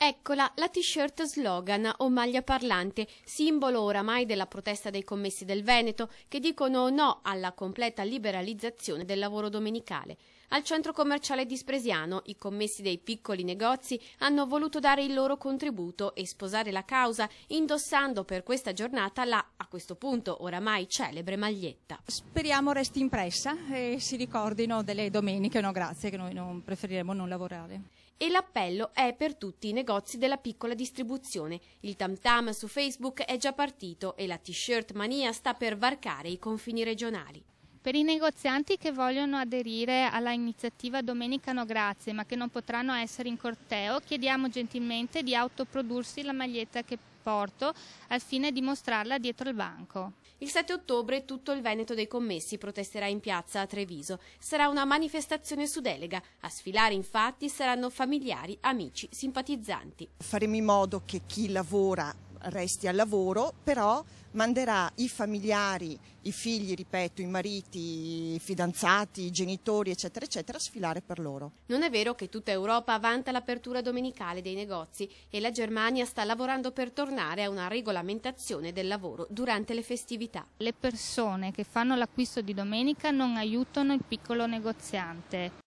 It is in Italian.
Eccola, la t-shirt slogan o maglia parlante, simbolo oramai della protesta dei commessi del Veneto che dicono no alla completa liberalizzazione del lavoro domenicale. Al centro commerciale di Spresiano i commessi dei piccoli negozi hanno voluto dare il loro contributo e sposare la causa indossando per questa giornata la, a questo punto oramai celebre maglietta. Speriamo resti impressa e si ricordino delle domeniche, no grazie, che noi non preferiremo non lavorare. E l'appello è per tutti i negozi della piccola distribuzione. Il tam tam su Facebook è già partito e la t-shirt mania sta per varcare i confini regionali. Per i negozianti che vogliono aderire alla iniziativa Domenica No Grazie ma che non potranno essere in corteo, chiediamo gentilmente di autoprodursi la maglietta che porto al fine di mostrarla dietro il banco. Il 7 ottobre tutto il Veneto dei commessi protesterà in piazza a Treviso. Sarà una manifestazione su delega. A sfilare infatti saranno familiari, amici, simpatizzanti. Faremo in modo che chi lavora resti al lavoro, però manderà i familiari, i figli, ripeto, i mariti, i fidanzati, i genitori, eccetera, eccetera, a sfilare per loro. Non è vero che tutta Europa vanta l'apertura domenicale dei negozi e la Germania sta lavorando per tornare a una regolamentazione del lavoro durante le festività. Le persone che fanno l'acquisto di domenica non aiutano il piccolo negoziante.